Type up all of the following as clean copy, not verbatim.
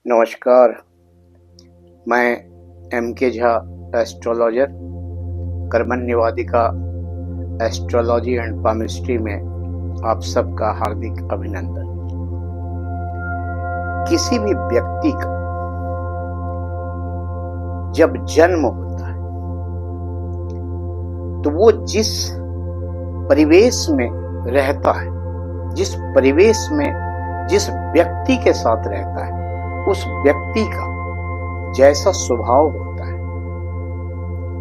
नमस्कार। मैं M.K. Jha, astrologer, Karmanya Nivadika astrology and palmistry में आप सबका हार्दिक अभिनंदन। किसी भी व्यक्ति का जब जन्म होता है तो वो जिस परिवेश में रहता है, जिस परिवेश में जिस व्यक्ति के साथ रहता है, उस व्यक्ति का जैसा स्वभाव होता है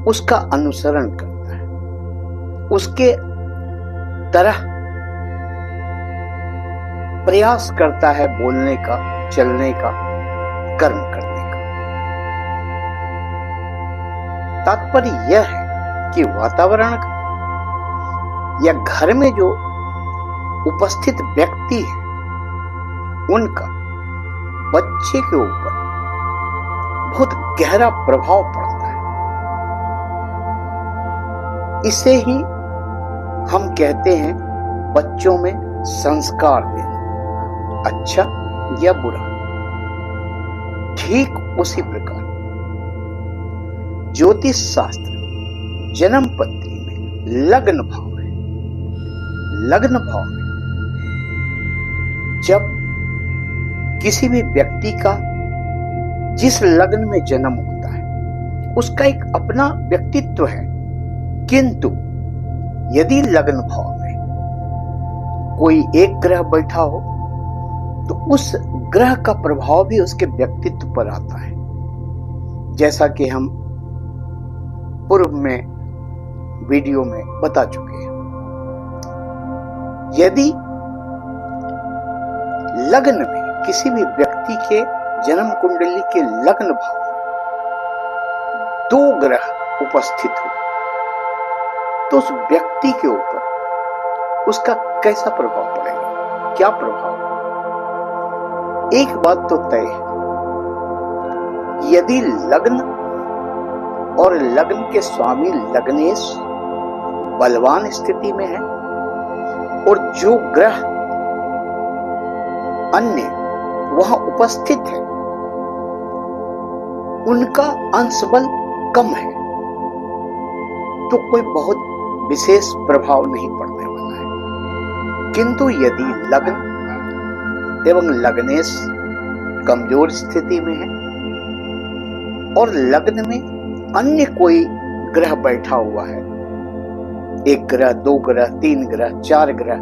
उसका अनुसरण करता है, उसके तरह प्रयास करता है बोलने का, चलने का, कर्म करने का। तात्पर्य यह है कि वातावरण का या घर में जो उपस्थित व्यक्ति है उनका बच्चे के ऊपर बहुत गहरा प्रभाव पड़ता है। इसे ही हम कहते हैं बच्चों में संस्कार देना, अच्छा या बुरा। ठीक उसी प्रकार ज्योतिष शास्त्र जन्म पत्री में लग्न भाव है। लग्न भाव में जब किसी भी व्यक्ति का जिस लग्न में जन्म होता है उसका एक अपना व्यक्तित्व है, किंतु यदि लग्न भाव में कोई एक ग्रह बैठा हो तो उस ग्रह का प्रभाव भी उसके व्यक्तित्व पर आता है। जैसा कि हम पूर्व में वीडियो में बता चुके हैं। यदि लग्न में किसी भी व्यक्ति के जन्म कुंडली के लग्न भाव में दो ग्रह उपस्थित हो तो उस व्यक्ति के ऊपर उसका कैसा प्रभाव पड़ेगा, क्या प्रभाव? एक बात तो तय है, यदि लग्न और लग्न के स्वामी लग्नेश बलवान स्थिति में है और जो ग्रह अन्य वहां उपस्थित है उनका अंश बल कम है तो कोई बहुत विशेष प्रभाव नहीं पड़ने वाला है। किंतु यदि लग्न एवं लग्नेश कमजोर स्थिति में है और लग्न में अन्य कोई ग्रह बैठा हुआ है, एक ग्रह, दो ग्रह, तीन ग्रह, चार ग्रह,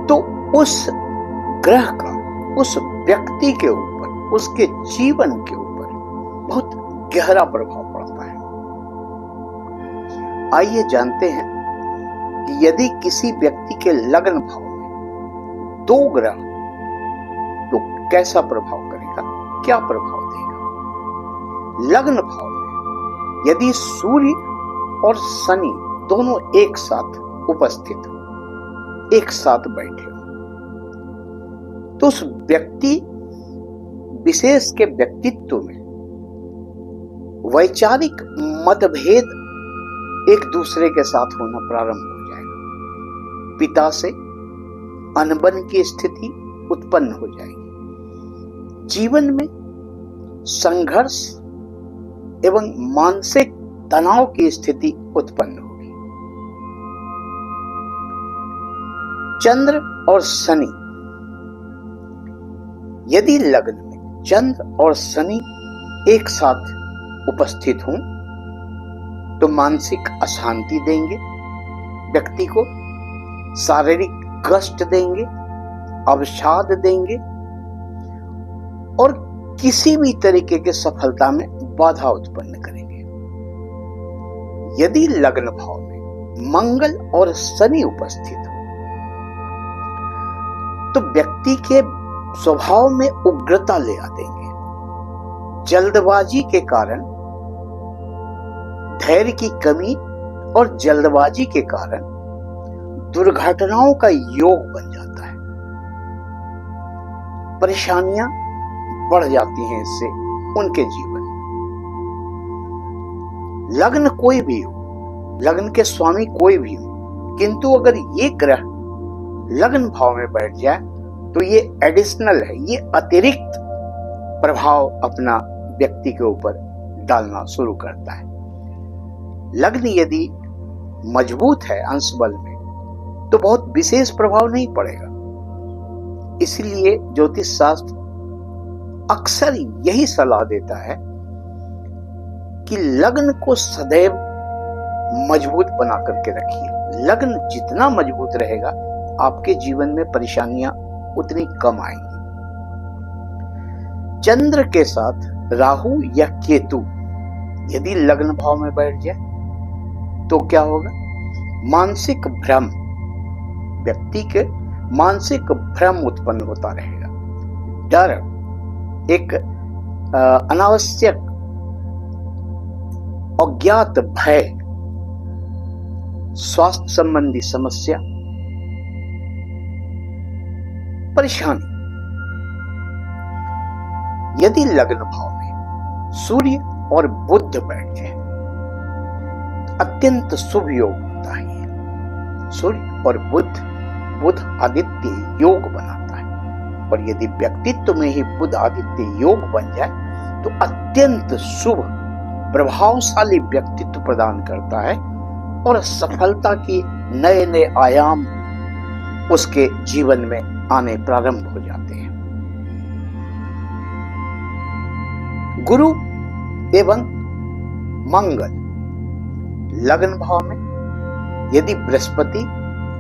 तो उस ग्रह का उस व्यक्ति के ऊपर, उसके जीवन के ऊपर बहुत गहरा प्रभाव पड़ता है। आइए जानते हैं कि यदि किसी व्यक्ति के लग्न भाव में दो ग्रह तो कैसा प्रभाव करेगा, क्या प्रभाव देगा। लग्न भाव में यदि सूर्य और शनि दोनों एक साथ उपस्थित हो, एक साथ बैठे हो, तो उस व्यक्ति विशेष के व्यक्तित्व में वैचारिक मतभेद एक दूसरे के साथ होना प्रारंभ हो जाएगा। पिता से अनबन की स्थिति उत्पन्न हो जाएगी। जीवन में संघर्ष एवं मानसिक तनाव की स्थिति उत्पन्न होगी। चंद्र और शनि, यदि लग्न में चंद्र और शनि एक साथ उपस्थित हों तो मानसिक अशांति देंगे, व्यक्ति को शारीरिक कष्ट देंगे, अवसाद देंगे और किसी भी तरीके के सफलता में बाधा उत्पन्न करेंगे। यदि लग्न भाव में मंगल और शनि उपस्थित हो तो व्यक्ति के स्वभाव में उग्रता ले आ देंगे। जल्दबाजी के कारण, धैर्य की कमी और जल्दबाजी के कारण दुर्घटनाओं का योग बन जाता है। परेशानियां बढ़ जाती हैं इससे उनके जीवन में। लग्न कोई भी हो, लग्न के स्वामी कोई भी हो, किंतु अगर ये ग्रह लग्न भाव में बैठ जाए तो ये एडिशनल है, ये अतिरिक्त प्रभाव अपना व्यक्ति के ऊपर डालना शुरू करता है। लग्न यदि मजबूत है अंश बल में तो बहुत विशेष प्रभाव नहीं पड़ेगा। इसलिए ज्योतिष शास्त्र अक्सर यही सलाह देता है कि लग्न को सदैव मजबूत बना करके रखिए। लग्न जितना मजबूत रहेगा आपके जीवन में परेशानियां उतनी कम आएंगी। चंद्र के साथ राहु या केतु यदि लग्न भाव में बैठ जाए तो क्या होगा? मानसिक भ्रम, व्यक्ति के मानसिक भ्रम उत्पन्न होता रहेगा। डर, एक अनावश्यक अज्ञात भय, स्वास्थ्य संबंधी समस्या, परेशानी। यदि लग्न भाव में सूर्य और बुध बैठ जाए अत्यंत शुभ योग होता है। सूर्य और बुध आदित्य योग बनाता है, और यदि व्यक्तित्व में ही बुध आदित्य योग बन जाए तो अत्यंत शुभ प्रभावशाली व्यक्तित्व प्रदान करता है और सफलता की नए नए आयाम उसके जीवन में आने प्रारंभ हो जाते हैं। गुरु एवं मंगल लग्न भाव में यदि बृहस्पति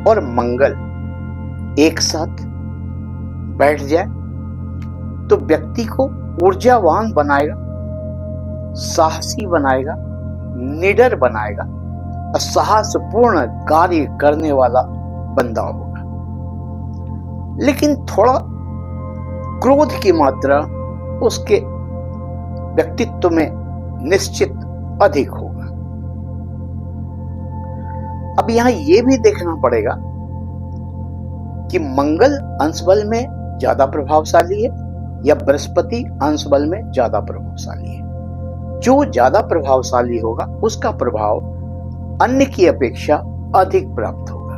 और मंगल एक साथ बैठ जाए तो व्यक्ति को ऊर्जावान बनाएगा, साहसी बनाएगा, निडर बनाएगा, साहसपूर्ण कार्य करने वाला बंदा होगा। लेकिन थोड़ा क्रोध की मात्रा उसके व्यक्तित्व में निश्चित अधिक होगा। अब यहां यह भी देखना पड़ेगा कि मंगल अंश बल में ज्यादा प्रभावशाली है या बृहस्पति अंश बल में ज्यादा प्रभावशाली है। जो ज्यादा प्रभावशाली होगा उसका प्रभाव अन्य की अपेक्षा अधिक प्राप्त होगा।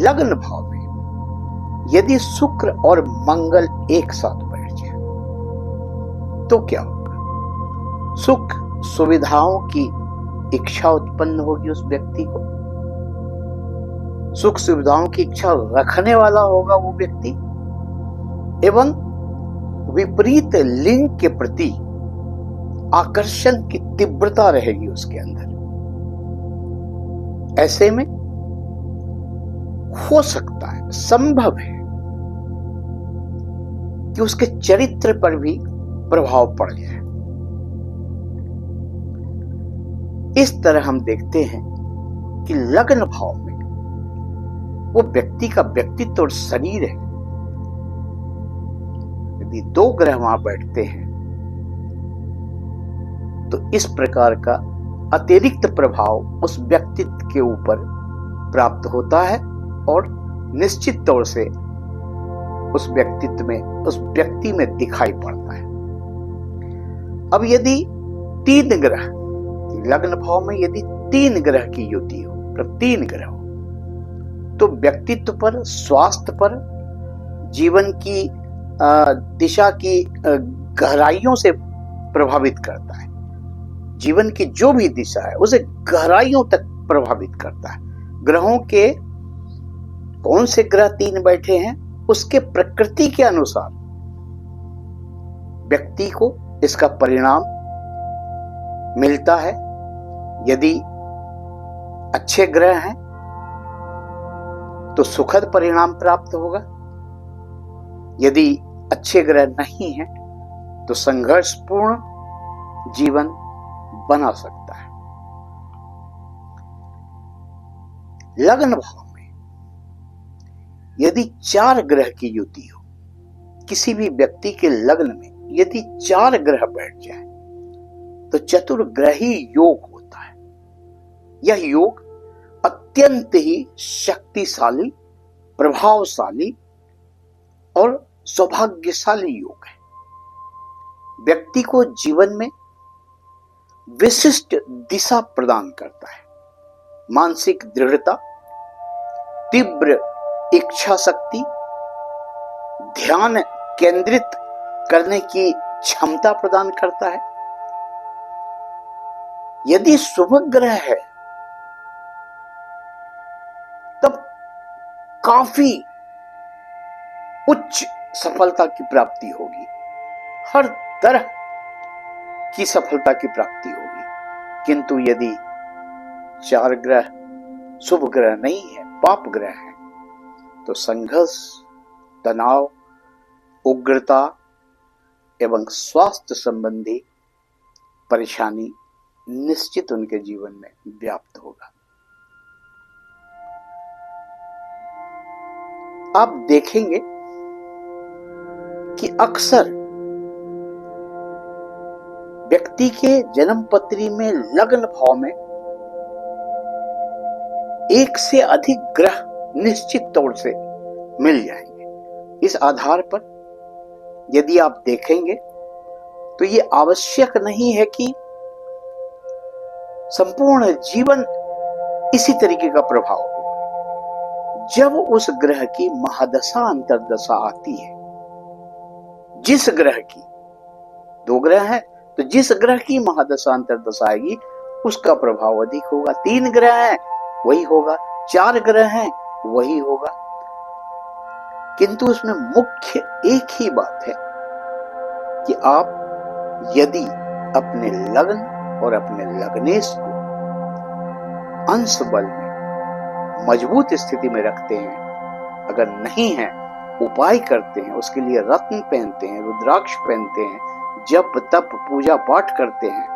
लग्न भाव में यदि शुक्र और मंगल एक साथ बैठ जाए तो क्या होगा? सुख सुविधाओं की इच्छा उत्पन्न होगी उस व्यक्ति को, सुख सुविधाओं की इच्छा रखने वाला होगा वो व्यक्ति, एवं विपरीत लिंग के प्रति आकर्षण की तीव्रता रहेगी उसके अंदर। ऐसे में हो सकता है, संभव है कि उसके चरित्र पर भी प्रभाव पड़ जाए। इस तरह हम देखते हैं कि लग्न भाव में वो व्यक्ति का व्यक्तित्व और शरीर है। यदि दो ग्रह वहां बैठते हैं तो इस प्रकार का अतिरिक्त प्रभाव उस व्यक्तित्व के ऊपर प्राप्त होता है और निश्चित तौर से उस व्यक्तित्व में, उस व्यक्ति में दिखाई पड़ता है। अब यदि तीन ग्रह लग्न भाव में यदि तीन ग्रह की युति हो, तीन ग्रह हो, तो व्यक्तित्व पर, स्वास्थ्य पर, जीवन की दिशा की गहराइयों से प्रभावित करता है। जीवन की जो भी दिशा है उसे गहराइयों तक प्रभावित करता है। ग्रहों के कौन से ग्रह तीन बैठे हैं उसके प्रकृति के अनुसार व्यक्ति को इसका परिणाम मिलता है। यदि अच्छे ग्रह हैं तो सुखद परिणाम प्राप्त होगा, यदि अच्छे ग्रह नहीं हैं तो संघर्षपूर्ण जीवन बना सकता है। लग्न भाव में यदि चार ग्रह की युति हो, किसी भी व्यक्ति के लग्न में यदि चार ग्रह बैठ जाए तो चतुर्ग्रही योग होता है। यह योग अत्यंत ही शक्तिशाली, प्रभावशाली और सौभाग्यशाली योग है। व्यक्ति को जीवन में विशिष्ट दिशा प्रदान करता है। मानसिक दृढ़ता, तीव्र इच्छा शक्ति, ध्यान केंद्रित करने की क्षमता प्रदान करता है। यदि शुभ ग्रह है तब काफी उच्च सफलता की प्राप्ति होगी, हर तरह की सफलता की प्राप्ति होगी। किंतु यदि 4 ग्रह शुभ ग्रह नहीं है, पाप ग्रह है, तो संघर्ष, तनाव, उग्रता एवं स्वास्थ्य संबंधी परेशानी निश्चित उनके जीवन में व्याप्त होगा। आप देखेंगे कि अक्सर व्यक्ति के जन्म पत्री में लग्न भाव में एक से अधिक ग्रह निश्चित तौर से मिल जाएंगे। इस आधार पर यदि आप देखेंगे तो ये आवश्यक नहीं है कि संपूर्ण जीवन इसी तरीके का प्रभाव हो। जब उस ग्रह की महादशा अंतर्दशा आती है, जिस ग्रह की, 2 ग्रह है तो जिस ग्रह की महादशा अंतर्दशा आएगी उसका प्रभाव अधिक होगा। 3 ग्रह है वही होगा, 4 ग्रह हैं वही होगा। किंतु उसमें मुख्य एक ही बात है कि आप यदि अपने लग्न और अपने लग्नेश को अंश बल में मजबूत स्थिति में रखते हैं, अगर नहीं है उपाय करते हैं, उसके लिए रत्न पहनते हैं, रुद्राक्ष पहनते हैं, जप तप पूजा पाठ करते हैं,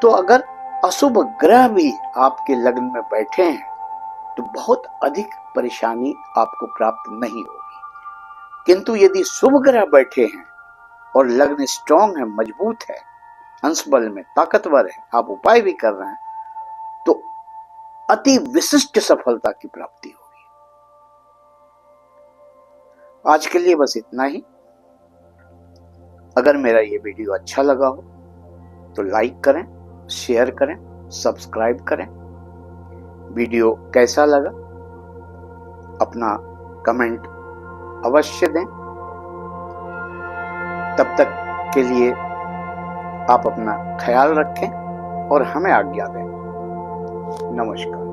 तो अगर अशुभ ग्रह भी आपके लग्न में बैठे हैं तो बहुत अधिक परेशानी आपको प्राप्त नहीं होगी। किंतु यदि शुभ ग्रह बैठे हैं और लग्न स्ट्रांग है, मजबूत है, अंश बल में ताकतवर है, आप उपाय भी कर रहे हैं, तो अति विशिष्ट सफलता की प्राप्ति होगी। आज के लिए बस इतना ही। अगर मेरा ये वीडियो अच्छा लगा हो तो लाइक करें, शेयर करें, सब्सक्राइब करें। वीडियो कैसा लगा अपना कमेंट अवश्य दें। तब तक के लिए आप अपना ख्याल रखें और हमें आज्ञा दें। नमस्कार।